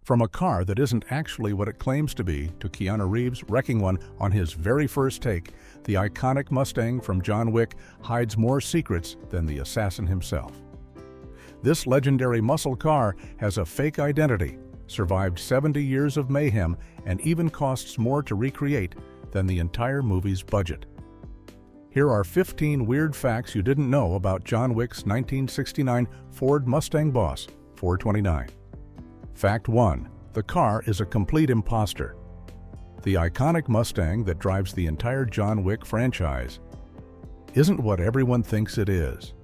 From a car that isn't actually what it claims to be, to Keanu Reeves wrecking one on his very first take, the iconic Mustang from John Wick hides more secrets than the assassin himself. This legendary muscle car has a fake identity, survived 70 years of mayhem, and even costs more to recreate than the entire movie's budget. Here are 15 weird facts you didn't know about John Wick's 1969 Ford Mustang Boss 429. Fact 1. The car is a complete imposter. The iconic Mustang that drives the entire John Wick franchise isn't what everyone thinks it is.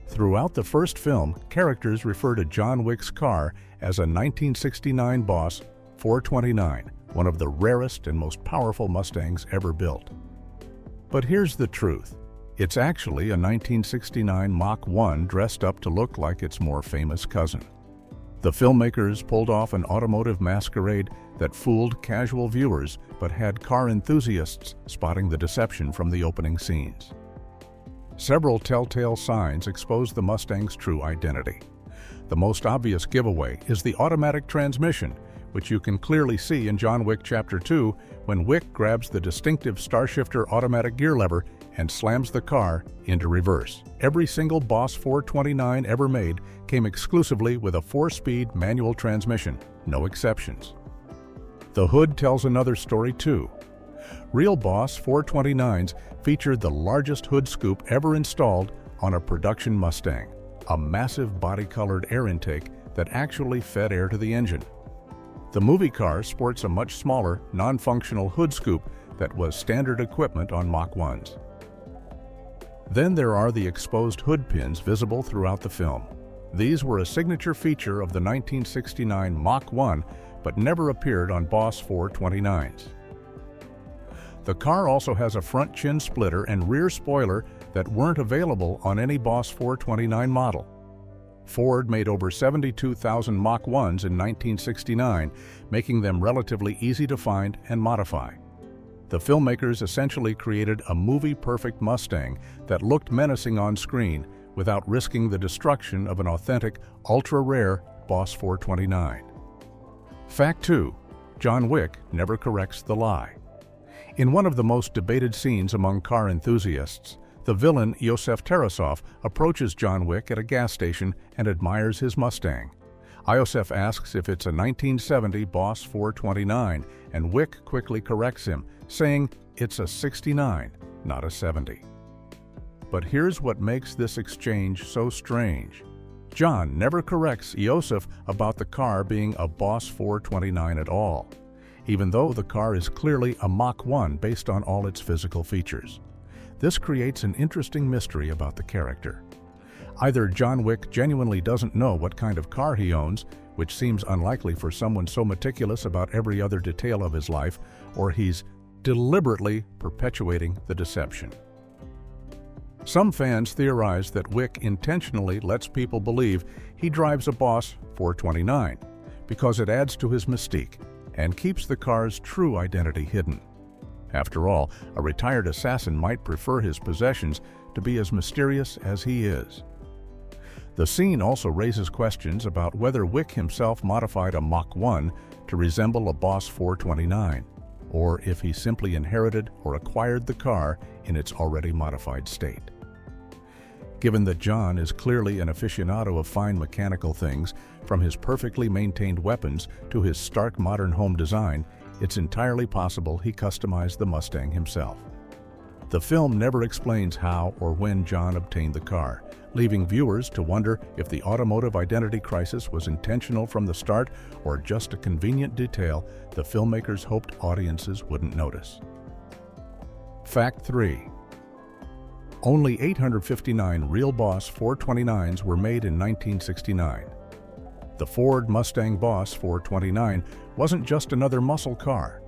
Throughout the first film, characters refer to John Wick's car as a 1969 Boss 429, one of the rarest and most powerful Mustangs ever built. But here's the truth. It's actually a 1969 Mach 1 dressed up to look like its more famous cousin. The filmmakers pulled off an automotive masquerade that fooled casual viewers but had car enthusiasts spotting the deception from the opening scenes. Several telltale signs expose the Mustang's true identity. The most obvious giveaway is the automatic transmission, which you can clearly see in John Wick Chapter 2 when Wick grabs the distinctive Starshifter automatic gear lever and slams the car into reverse. Every single Boss 429 ever made came exclusively with a 4-speed manual transmission, no exceptions. The hood tells another story too. Real Boss 429s featured the largest hood scoop ever installed on a production Mustang, a massive body-colored air intake that actually fed air to the engine. The movie car sports a much smaller, non-functional hood scoop that was standard equipment on Mach 1s. Then there are the exposed hood pins visible throughout the film. These were a signature feature of the 1969 Mach 1, but never appeared on Boss 429s. The car also has a front chin splitter and rear spoiler that weren't available on any Boss 429 model. Ford made over 72,000 Mach 1s in 1969, making them relatively easy to find and modify. The filmmakers essentially created a movie-perfect Mustang that looked menacing on screen without risking the destruction of an authentic, ultra-rare Boss 429. Fact 2. John Wick never corrects the lie. In one of the most debated scenes among car enthusiasts, the villain Yosef Tarasov approaches John Wick at a gas station and admires his Mustang. Yosef asks if it's a 1970 Boss 429, and Wick quickly corrects him, saying it's a 69, not a 70. But here's what makes this exchange so strange. John never corrects Yosef about the car being a Boss 429 at all, even though the car is clearly a Mach 1 based on all its physical features. This creates an interesting mystery about the character. Either John Wick genuinely doesn't know what kind of car he owns, which seems unlikely for someone so meticulous about every other detail of his life, or he's deliberately perpetuating the deception. Some fans theorize that Wick intentionally lets people believe he drives a Boss 429 because it adds to his mystique and keeps the car's true identity hidden. After all, a retired assassin might prefer his possessions to be as mysterious as he is. The scene also raises questions about whether Wick himself modified a Mach 1 to resemble a Boss 429, or if he simply inherited or acquired the car in its already modified state. Given that John is clearly an aficionado of fine mechanical things, from his perfectly maintained weapons to his stark modern home design, it's entirely possible he customized the Mustang himself. The film never explains how or when John obtained the car, leaving viewers to wonder if the automotive identity crisis was intentional from the start or just a convenient detail the filmmakers hoped audiences wouldn't notice. Fact 3. Only 859 real Boss 429s were made in 1969. The Ford Mustang Boss 429 wasn't just another muscle car.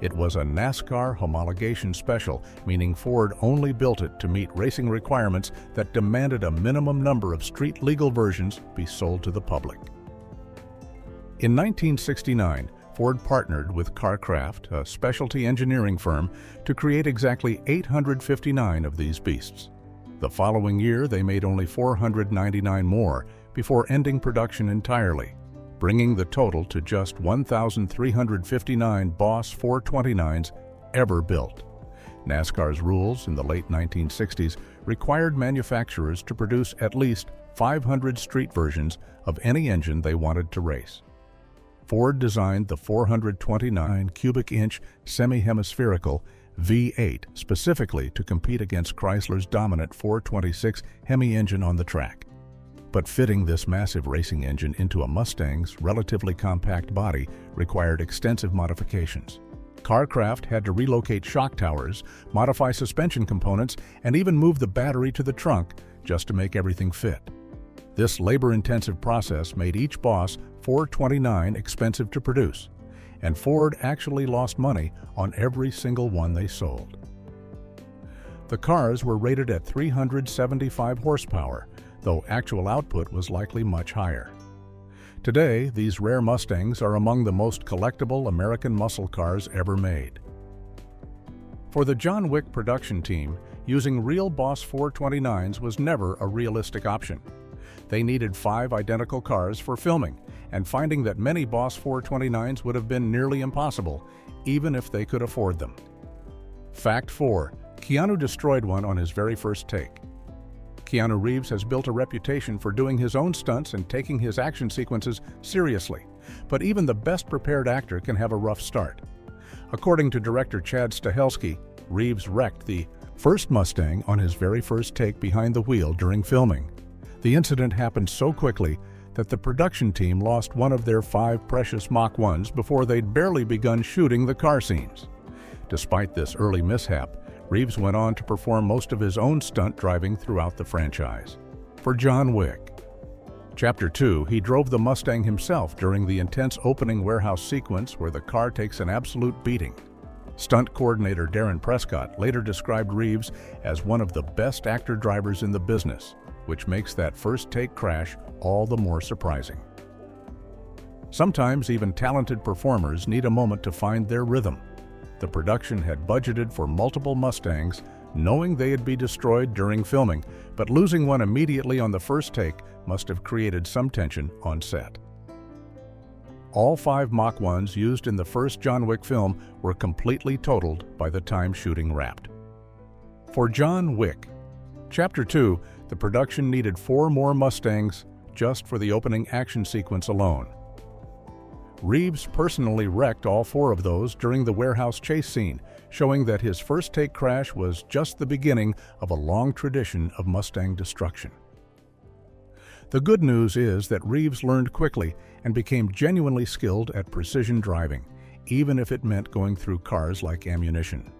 It was a NASCAR homologation special, meaning Ford only built it to meet racing requirements that demanded a minimum number of street-legal versions be sold to the public. In 1969, Ford partnered with CarCraft, a specialty engineering firm, to create exactly 859 of these beasts. The following year, they made only 499 more before ending production entirely. bringing the total to just 1,359 Boss 429s ever built. NASCAR's rules in the late 1960s required manufacturers to produce at least 500 street versions of any engine they wanted to race. Ford designed the 429 cubic inch semi-hemispherical V8 specifically to compete against Chrysler's dominant 426 Hemi engine on the track. But fitting this massive racing engine into a Mustang's relatively compact body required extensive modifications. Carcraft had to relocate shock towers, modify suspension components, and even move the battery to the trunk just to make everything fit. This labor-intensive process made each Boss 429 expensive to produce, and Ford actually lost money on every single one they sold. The cars were rated at 375 horsepower, though actual output was likely much higher. Today, these rare Mustangs are among the most collectible American muscle cars ever made. For the John Wick production team, using real Boss 429s was never a realistic option. They needed 5 identical cars for filming, and finding that many Boss 429s would have been nearly impossible, even if they could afford them. Fact 4. Keanu destroyed one on his very first take. Keanu Reeves has built a reputation for doing his own stunts and taking his action sequences seriously, but even the best-prepared actor can have a rough start. According to director Chad Stahelski, Reeves wrecked the first Mustang on his very first take behind the wheel during filming. The incident happened so quickly that the production team lost one of their 5 precious Mach 1s before they'd barely begun shooting the car scenes. Despite this early mishap, Reeves went on to perform most of his own stunt driving throughout the franchise. For John Wick. Chapter 2, he drove the Mustang himself during the intense opening warehouse sequence where the car takes an absolute beating. Stunt coordinator Darren Prescott later described Reeves as one of the best actor drivers in the business, which makes that first take crash all the more surprising. Sometimes even talented performers need a moment to find their rhythm. The production had budgeted for multiple Mustangs, knowing they'd be destroyed during filming, but losing one immediately on the first take must have created some tension on set. All 5 Mach 1s used in the first John Wick film were completely totaled by the time shooting wrapped. For John Wick. Chapter 2, the production needed 4 more Mustangs just for the opening action sequence alone. Reeves personally wrecked all 4 of those during the warehouse chase scene, showing that his first take crash was just the beginning of a long tradition of Mustang destruction. The good news is that Reeves learned quickly and became genuinely skilled at precision driving, even if it meant going through cars like ammunition.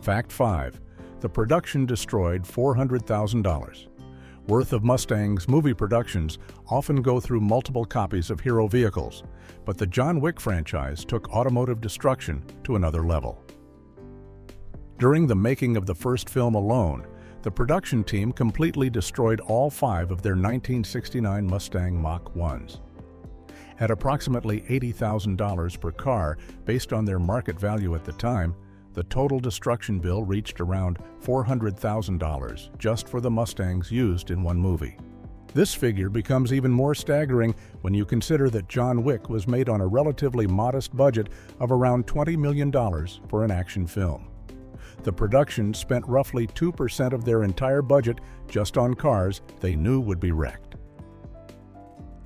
Fact 5. The production destroyed $400,000. Worth of Mustang's movie productions often go through multiple copies of hero vehicles, but the John Wick franchise took automotive destruction to another level. During the making of the first film alone, the production team completely destroyed all 5 of their 1969 Mustang Mach 1s. At approximately $80,000 per car based on their market value at the time, the total destruction bill reached around $400,000 just for the Mustangs used in one movie. This figure becomes even more staggering when you consider that John Wick was made on a relatively modest budget of around $20 million for an action film. The production spent roughly 2% of their entire budget just on cars they knew would be wrecked.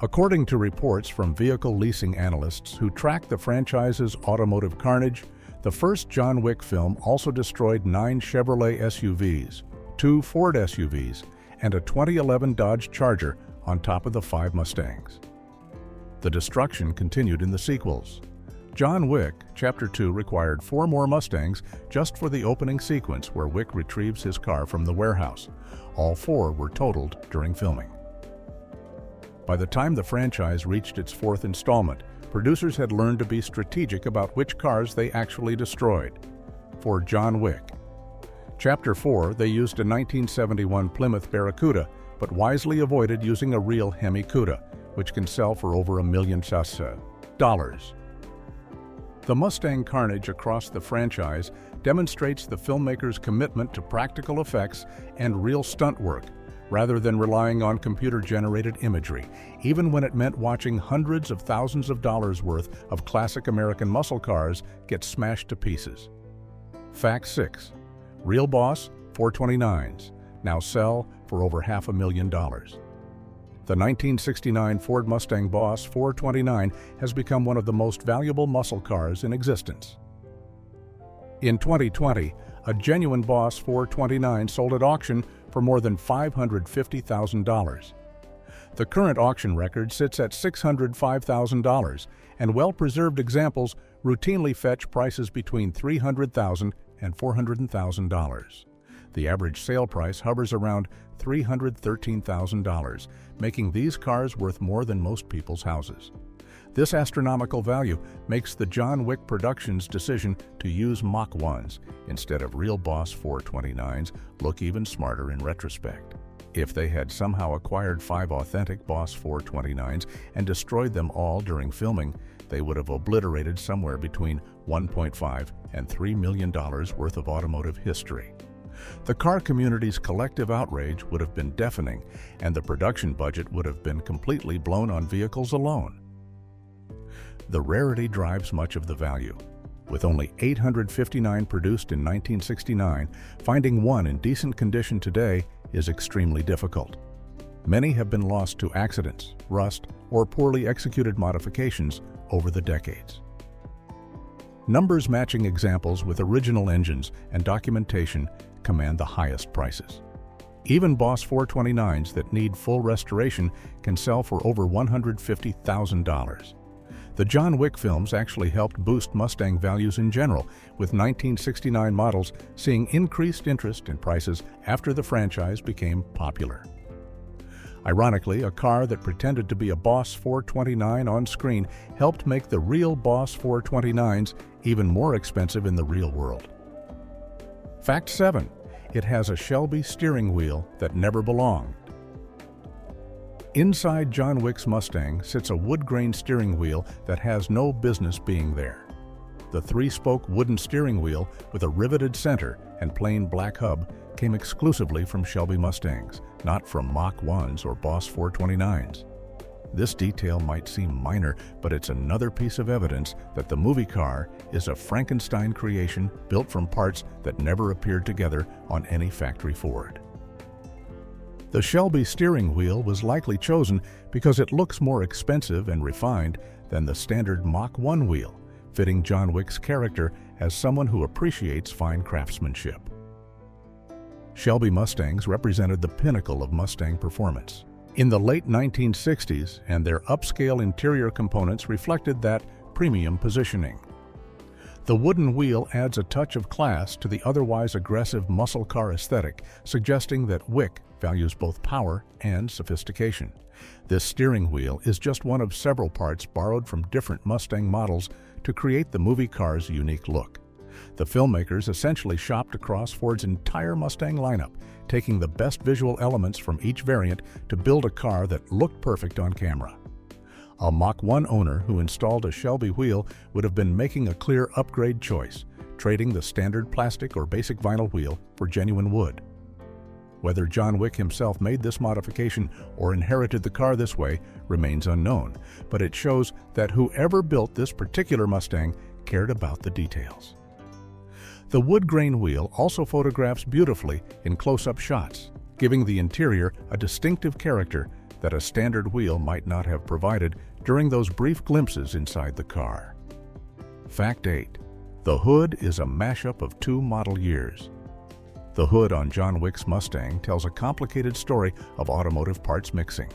According to reports from vehicle leasing analysts who track the franchise's automotive carnage, the first John Wick film also destroyed 9 Chevrolet SUVs, 2 Ford SUVs, and a 2011 Dodge Charger on top of the 5 Mustangs. The destruction continued in the sequels. John Wick, Chapter 2 required 4 more Mustangs just for the opening sequence where Wick retrieves his car from the warehouse. All 4 were totaled during filming. By the time the franchise reached its 4th installment, producers had learned to be strategic about which cars they actually destroyed. For John Wick. Chapter 4, they used a 1971 Plymouth Barracuda, but wisely avoided using a real Hemi Cuda, which can sell for over $1 million. The Mustang carnage across the franchise demonstrates the filmmakers' commitment to practical effects and real stunt work, rather than relying on computer-generated imagery, even when it meant watching hundreds of thousands of dollars worth of classic American muscle cars get smashed to pieces. Fact 6. Real Boss 429s now sell for over $500,000. The 1969 Ford Mustang Boss 429 has become one of the most valuable muscle cars in existence. In 2020, a genuine Boss 429 sold at auction for more than $550,000. The current auction record sits at $605,000, and well-preserved examples routinely fetch prices between $300,000 and $400,000. The average sale price hovers around $313,000, making these cars worth more than most people's houses. This astronomical value makes the John Wick Productions' decision to use Mach 1s instead of real Boss 429s look even smarter in retrospect. If they had somehow acquired 5 authentic Boss 429s and destroyed them all during filming, they would have obliterated somewhere between $1.5 and $3 million worth of automotive history. The car community's collective outrage would have been deafening, and the production budget would have been completely blown on vehicles alone. The rarity drives much of the value. With only 859 produced in 1969, finding one in decent condition today is extremely difficult. Many have been lost to accidents, rust, or poorly executed modifications over the decades. Numbers matching examples with original engines and documentation command the highest prices. Even Boss 429s that need full restoration can sell for over $150,000. The John Wick films actually helped boost Mustang values in general, with 1969 models seeing increased interest in prices after the franchise became popular. Ironically, a car that pretended to be a Boss 429 on screen helped make the real Boss 429s even more expensive in the real world. Fact 7. It has a Shelby steering wheel that never belonged. Inside John Wick's Mustang sits a wood-grain steering wheel that has no business being there. The 3-spoke wooden steering wheel with a riveted center and plain black hub came exclusively from Shelby Mustangs, not from Mach 1s or Boss 429s. This detail might seem minor, but it's another piece of evidence that the movie car is a Frankenstein creation built from parts that never appeared together on any factory Ford. The Shelby steering wheel was likely chosen because it looks more expensive and refined than the standard Mach 1 wheel, fitting John Wick's character as someone who appreciates fine craftsmanship. Shelby Mustangs represented the pinnacle of Mustang performance. In the late 1960s, and their upscale interior components reflected that premium positioning. The wooden wheel adds a touch of class to the otherwise aggressive muscle car aesthetic, suggesting that Wick values both power and sophistication. This steering wheel is just one of several parts borrowed from different Mustang models to create the movie car's unique look. The filmmakers essentially shopped across Ford's entire Mustang lineup, taking the best visual elements from each variant to build a car that looked perfect on camera. A Mach 1 owner who installed a Shelby wheel would have been making a clear upgrade choice, trading the standard plastic or basic vinyl wheel for genuine wood. Whether John Wick himself made this modification or inherited the car this way remains unknown, but it shows that whoever built this particular Mustang cared about the details. The wood grain wheel also photographs beautifully in close-up shots, giving the interior a distinctive character that a standard wheel might not have provided during those brief glimpses inside the car. Fact 8. The hood is a mashup of 2 model years. The hood on John Wick's Mustang tells a complicated story of automotive parts mixing.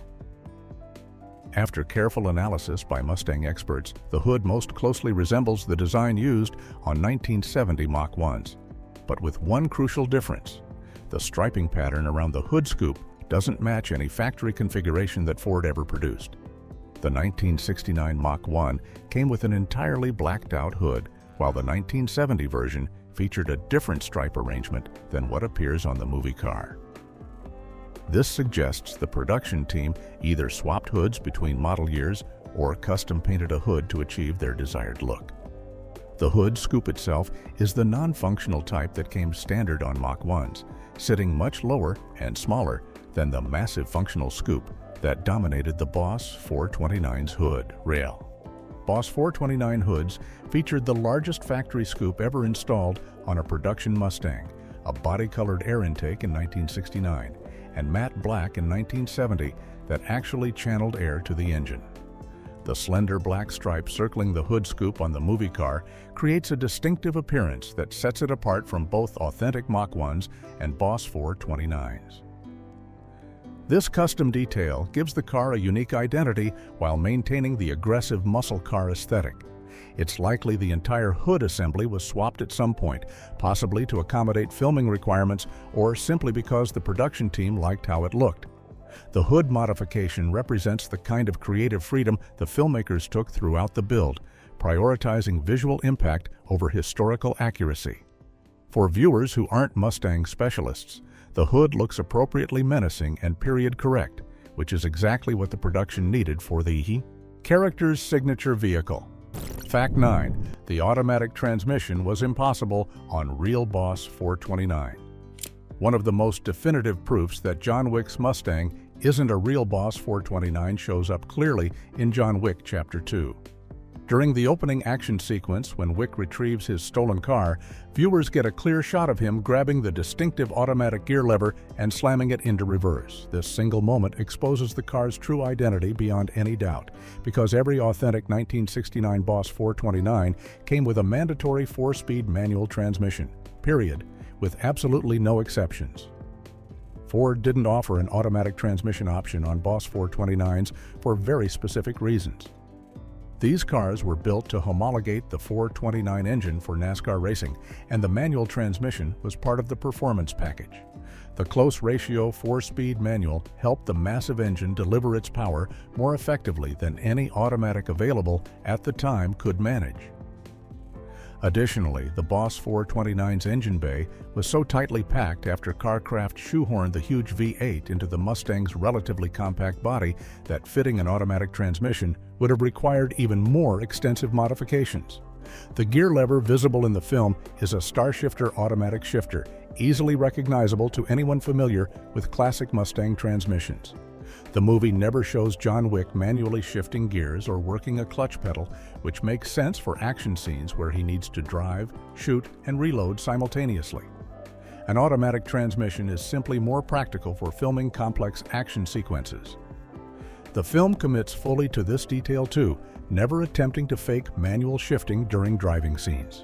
After careful analysis by Mustang experts, the hood most closely resembles the design used on 1970 Mach 1s, but with one crucial difference. The striping pattern around the hood scoop doesn't match any factory configuration that Ford ever produced. The 1969 Mach 1 came with an entirely blacked-out hood, while the 1970 version featured a different stripe arrangement than what appears on the movie car. This suggests the production team either swapped hoods between model years or custom painted a hood to achieve their desired look. The hood scoop itself is the non-functional type that came standard on Mach 1s, sitting much lower and smaller than the massive functional scoop that dominated the Boss 429's hood rail. Boss 429 hoods featured the largest factory scoop ever installed on a production Mustang, a body-colored air intake in 1969, and matte black in 1970 that actually channeled air to the engine. The slender black stripe circling the hood scoop on the movie car creates a distinctive appearance that sets it apart from both authentic Mach 1s and Boss 429s. This custom detail gives the car a unique identity while maintaining the aggressive muscle car aesthetic. It's likely the entire hood assembly was swapped at some point, possibly to accommodate filming requirements or simply because the production team liked how it looked. The hood modification represents the kind of creative freedom the filmmakers took throughout the build, prioritizing visual impact over historical accuracy. For viewers who aren't Mustang specialists, the hood looks appropriately menacing and period-correct, which is exactly what the production needed for the character's signature vehicle. Fact 9. The automatic transmission was impossible on real Boss 429. One of the most definitive proofs that John Wick's Mustang isn't a real Boss 429 shows up clearly in John Wick Chapter 2. During the opening action sequence, when Wick retrieves his stolen car, viewers get a clear shot of him grabbing the distinctive automatic gear lever and slamming it into reverse. This single moment exposes the car's true identity beyond any doubt, because every authentic 1969 Boss 429 came with a mandatory 4-speed manual transmission, period, with absolutely no exceptions. Ford didn't offer an automatic transmission option on Boss 429s for very specific reasons. These cars were built to homologate the 429 engine for NASCAR racing, and the manual transmission was part of the performance package. The close ratio 4-speed manual helped the massive engine deliver its power more effectively than any automatic available at the time could manage. Additionally, the Boss 429's engine bay was so tightly packed after Carcraft shoehorned the huge V8 into the Mustang's relatively compact body that fitting an automatic transmission would have required even more extensive modifications. The gear lever visible in the film is a Starshifter automatic shifter, easily recognizable to anyone familiar with classic Mustang transmissions. The movie never shows John Wick manually shifting gears or working a clutch pedal, which makes sense for action scenes where he needs to drive, shoot, and reload simultaneously. An automatic transmission is simply more practical for filming complex action sequences. The film commits fully to this detail too, never attempting to fake manual shifting during driving scenes.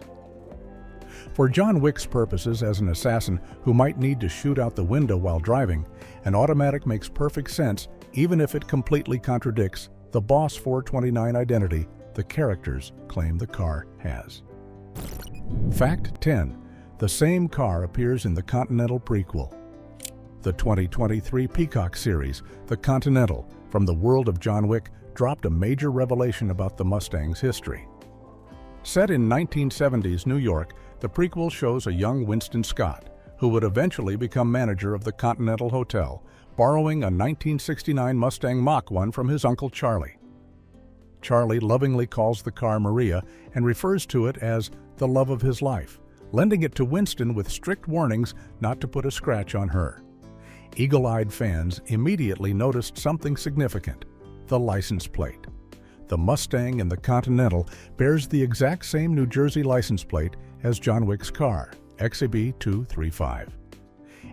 For John Wick's purposes as an assassin who might need to shoot out the window while driving, an automatic makes perfect sense even if it completely contradicts the Boss 429 identity the characters claim the car has. Fact 10. The same car appears in the Continental prequel. The 2023 Peacock series, The Continental, from the world of John Wick, dropped a major revelation about the Mustang's history. Set in 1970s New York, the prequel shows a young Winston Scott, who would eventually become manager of the Continental Hotel, borrowing a 1969 Mustang Mach 1 from his uncle Charlie. Charlie lovingly calls the car Maria and refers to it as the love of his life, lending it to Winston with strict warnings not to put a scratch on her. Eagle-eyed fans immediately noticed something significant: the license plate. The Mustang in the Continental bears the exact same New Jersey license plate as John Wick's car, XAB 235.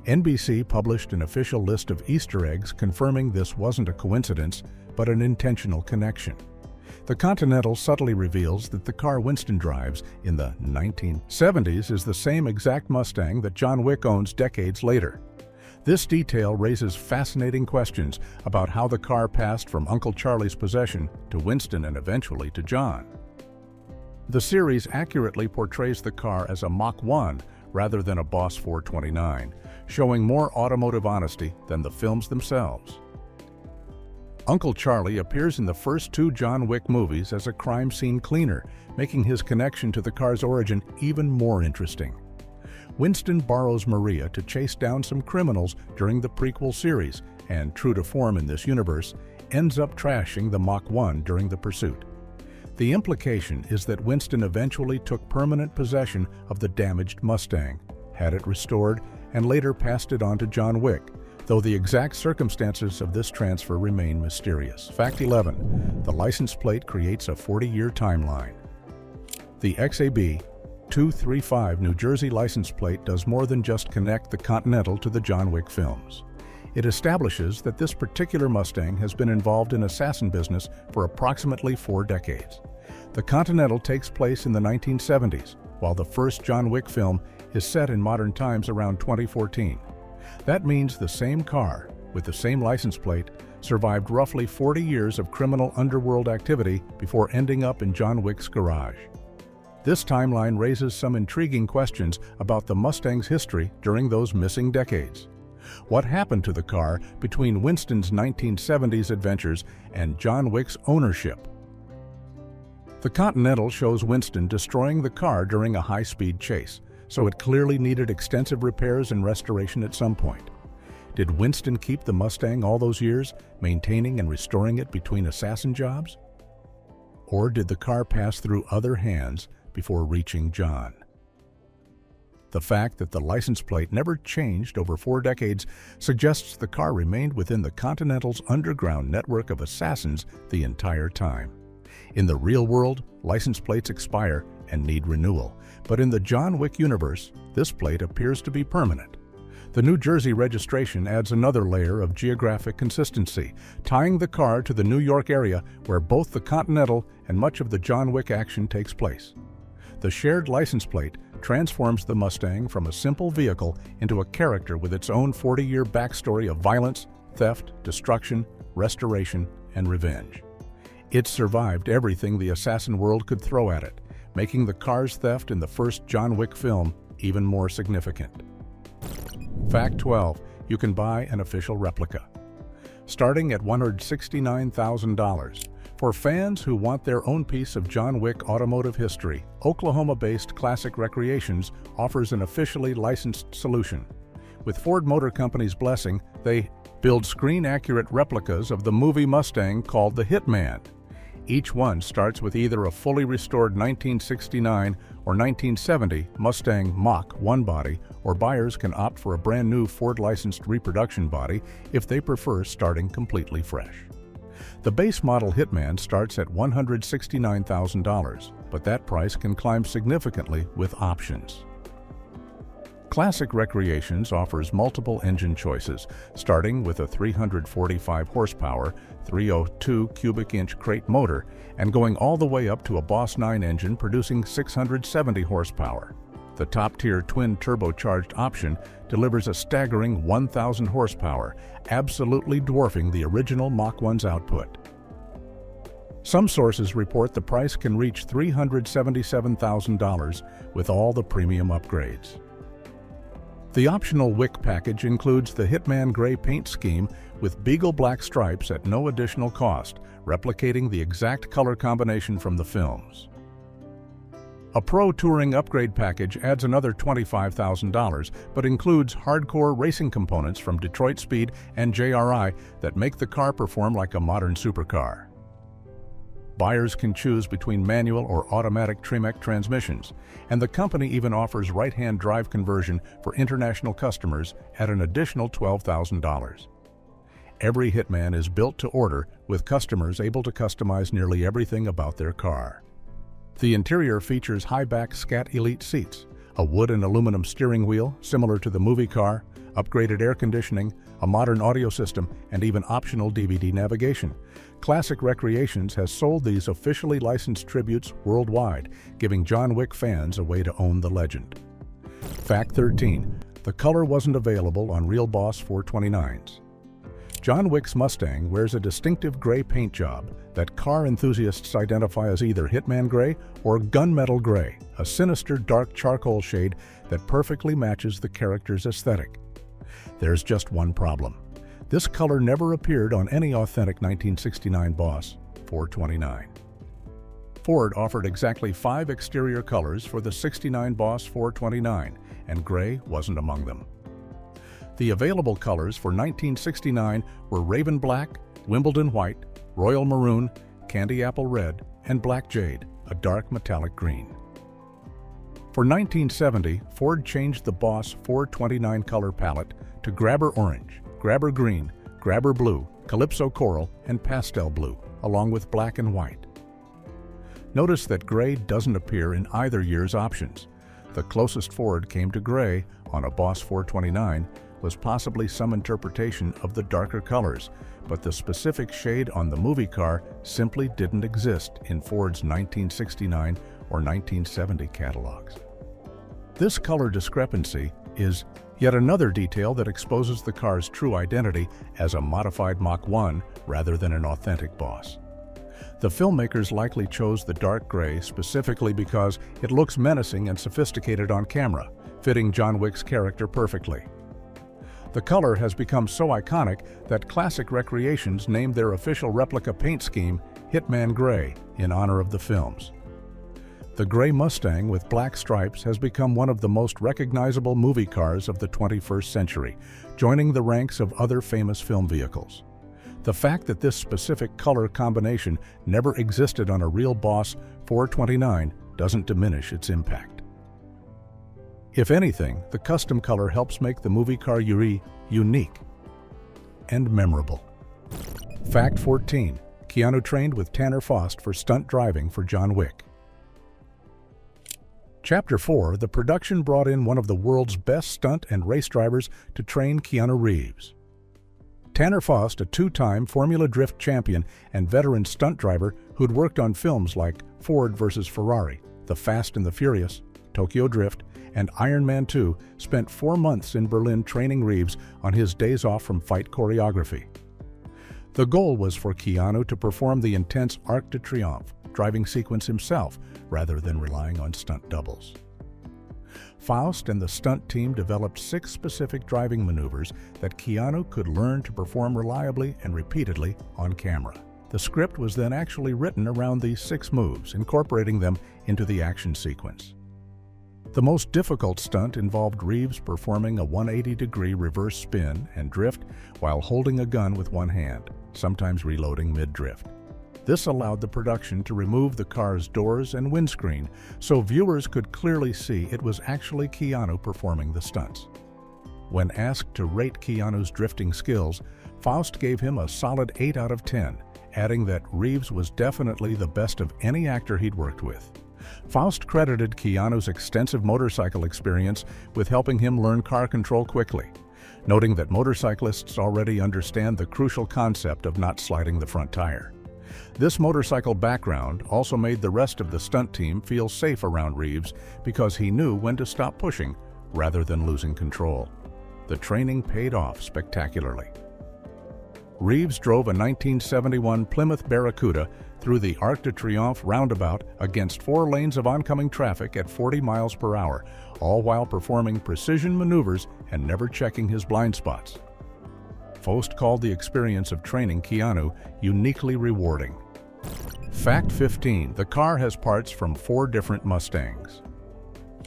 NBC published an official list of Easter eggs confirming this wasn't a coincidence, but an intentional connection. The Continental subtly reveals that the car Winston drives in the 1970s is the same exact Mustang that John Wick owns decades later. This detail raises fascinating questions about how the car passed from Uncle Charlie's possession to Winston and eventually to John. The series accurately portrays the car as a Mach 1 rather than a Boss 429, showing more automotive honesty than the films themselves. Uncle Charlie appears in the first 2 John Wick movies as a crime scene cleaner, making his connection to the car's origin even more interesting. Winston borrows Maria to chase down some criminals during the prequel series, and true to form in this universe, ends up trashing the Mach 1 during the pursuit. The implication is that Winston eventually took permanent possession of the damaged Mustang, had it restored, and later passed it on to John Wick, though the exact circumstances of this transfer remain mysterious. Fact 11. The license plate creates a 40-year timeline. The XAB 235 New Jersey license plate does more than just connect the Continental to the John Wick films. It establishes that this particular Mustang has been involved in assassin business for approximately 4 decades. The Continental takes place in the 1970s, while the first John Wick film is set in modern times around 2014. That means the same car, with the same license plate, survived roughly 40 years of criminal underworld activity before ending up in John Wick's garage. This timeline raises some intriguing questions about the Mustang's history during those missing decades. What happened to the car between Winston's 1970s adventures and John Wick's ownership? The Continental shows Winston destroying the car during a high-speed chase, so it clearly needed extensive repairs and restoration at some point. Did Winston keep the Mustang all those years, maintaining and restoring it between assassin jobs? Or did the car pass through other hands before reaching John? The fact that the license plate never changed over 4 decades suggests the car remained within the Continental's underground network of assassins the entire time. In the real world, license plates expire and need renewal, but in the John Wick universe, this plate appears to be permanent. The New Jersey registration adds another layer of geographic consistency, tying the car to the New York area where both the Continental and much of the John Wick action takes place. The shared license plate transforms the Mustang from a simple vehicle into a character with its own 40-year backstory of violence, theft, destruction, restoration, and revenge. It survived everything the assassin world could throw at it, making the car's theft in the first John Wick film even more significant. Fact 12. You can buy an official replica. Starting at $169,000. For fans who want their own piece of John Wick automotive history, Oklahoma-based Classic Recreations offers an officially licensed solution. With Ford Motor Company's blessing, they build screen-accurate replicas of the movie Mustang called the Hitman. Each one starts with either a fully restored 1969 or 1970 Mustang Mach 1 body, or buyers can opt for a brand new Ford-licensed reproduction body if they prefer starting completely fresh. The base model Hitman starts at $169,000, but that price can climb significantly with options. Classic Recreations offers multiple engine choices, starting with a 345 horsepower, 302 cubic inch crate motor, and going all the way up to a Boss 9 engine producing 670 horsepower. The top-tier twin turbocharged option delivers a staggering 1,000 horsepower, absolutely dwarfing the original Mach 1's output. Some sources report the price can reach $377,000 with all the premium upgrades. The optional Wick package includes the Hitman Gray paint scheme with Beagle Black stripes at no additional cost, replicating the exact color combination from the films. A Pro Touring upgrade package adds another $25,000, but includes hardcore racing components from Detroit Speed and JRI that make the car perform like a modern supercar. Buyers can choose between manual or automatic Tremec transmissions, and the company even offers right-hand drive conversion for international customers at an additional $12,000. Every Hitman is built to order, with customers able to customize nearly everything about their car. The interior features high-back Scat Elite seats, a wood and aluminum steering wheel similar to the movie car, upgraded air conditioning, a modern audio system, and even optional DVD navigation. Classic Recreations has sold these officially licensed tributes worldwide, giving John Wick fans a way to own the legend. Fact 13. The color wasn't available on real Boss 429s. John Wick's Mustang wears a distinctive gray paint job that car enthusiasts identify as either Hitman Gray or Gunmetal Gray, a sinister dark charcoal shade that perfectly matches the character's aesthetic. There's just one problem. This color never appeared on any authentic 1969 Boss 429. Ford offered exactly 5 exterior colors for the '69 Boss 429, and gray wasn't among them. The available colors for 1969 were Raven Black, Wimbledon White, Royal Maroon, Candy Apple Red, and black jade, a dark metallic green. For 1970, Ford changed the Boss 429 color palette to Grabber Orange, Grabber Green, Grabber Blue, Calypso Coral, and Pastel Blue, along with black and white. Notice that gray doesn't appear in either year's options. The closest Ford came to gray on a Boss 429 was possibly some interpretation of the darker colors, but the specific shade on the movie car simply didn't exist in Ford's 1969 or 1970 catalogs. This color discrepancy is yet another detail that exposes the car's true identity as a modified Mach 1 rather than an authentic Boss. The filmmakers likely chose the dark gray specifically because it looks menacing and sophisticated on camera, fitting John Wick's character perfectly. The color has become so iconic that Classic Recreations named their official replica paint scheme Hitman Gray in honor of the films. The gray Mustang with black stripes has become one of the most recognizable movie cars of the 21st century, joining the ranks of other famous film vehicles. The fact that this specific color combination never existed on a real Boss 429 doesn't diminish its impact. If anything, the custom color helps make the movie car unique and memorable. Fact 14. Keanu trained with Tanner Faust for stunt driving for John Wick. Chapter 4. The production brought in one of the world's best stunt and race drivers to train Keanu Reeves. Tanner Faust, a two-time Formula Drift champion and veteran stunt driver who'd worked on films like Ford vs. Ferrari, The Fast and the Furious, Tokyo Drift, and Iron Man 2, spent 4 months in Berlin training Reeves on his days off from fight choreography. The goal was for Keanu to perform the intense Arc de Triomphe driving sequence himself rather than relying on stunt doubles. Faust and the stunt team developed 6 specific driving maneuvers that Keanu could learn to perform reliably and repeatedly on camera. The script was then actually written around these 6 moves, incorporating them into the action sequence. The most difficult stunt involved Reeves performing a 180-degree reverse spin and drift while holding a gun with one hand, sometimes reloading mid-drift. This allowed the production to remove the car's doors and windscreen so viewers could clearly see it was actually Keanu performing the stunts. When asked to rate Keanu's drifting skills, Faust gave him a solid 8 out of 10, adding that Reeves was definitely the best of any actor he'd worked with. Faust credited Keanu's extensive motorcycle experience with helping him learn car control quickly, noting that motorcyclists already understand the crucial concept of not sliding the front tire. This motorcycle background also made the rest of the stunt team feel safe around Reeves because he knew when to stop pushing rather than losing control. The training paid off spectacularly. Reeves drove a 1971 Plymouth Barracuda through the Arc de Triomphe roundabout against 4 lanes of oncoming traffic at 40 miles per hour, all while performing precision maneuvers and never checking his blind spots. Faust called the experience of training Keanu uniquely rewarding. Fact 15. The car has parts from 4 different Mustangs.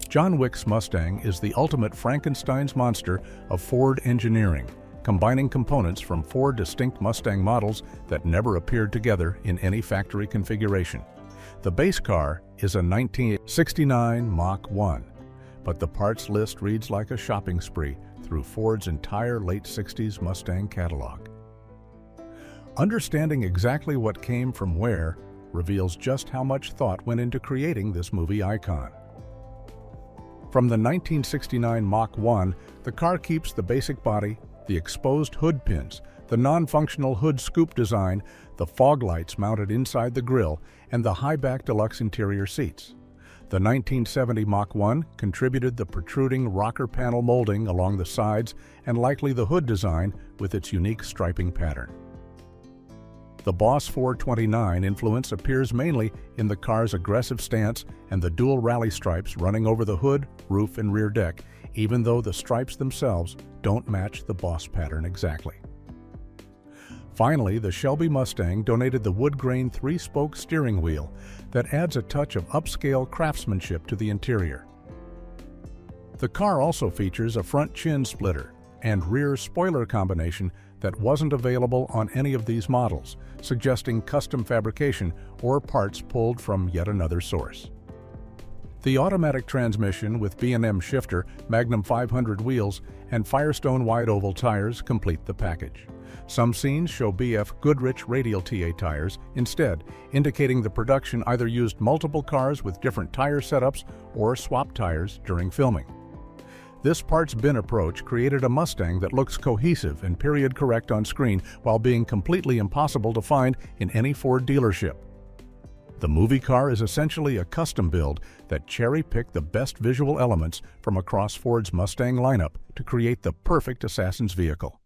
John Wick's Mustang is the ultimate Frankenstein's monster of Ford engineering, combining components from 4 distinct Mustang models that never appeared together in any factory configuration. The base car is a 1969 Mach 1, but the parts list reads like a shopping spree through Ford's entire late 60s Mustang catalog. Understanding exactly what came from where reveals just how much thought went into creating this movie icon. From the 1969 Mach 1, the car keeps the basic body, the exposed hood pins, the non-functional hood scoop design, the fog lights mounted inside the grille, and the high-back deluxe interior seats. The 1970 Mach 1 contributed the protruding rocker panel molding along the sides and likely the hood design with its unique striping pattern. The Boss 429 influence appears mainly in the car's aggressive stance and the dual rally stripes running over the hood, roof, and rear deck, even though the stripes themselves don't match the Boss pattern exactly. Finally, the Shelby Mustang donated the wood-grain 3-spoke steering wheel that adds a touch of upscale craftsmanship to the interior. The car also features a front chin splitter and rear spoiler combination that wasn't available on any of these models, suggesting custom fabrication or parts pulled from yet another source. The automatic transmission with B&M shifter, Magnum 500 wheels, and Firestone wide oval tires complete the package. Some scenes show BF Goodrich radial TA tires instead, indicating the production either used multiple cars with different tire setups or swapped tires during filming. This parts bin approach created a Mustang that looks cohesive and period correct on screen while being completely impossible to find in any Ford dealership. The movie car is essentially a custom build that cherry-picked the best visual elements from across Ford's Mustang lineup to create the perfect Assassin's vehicle.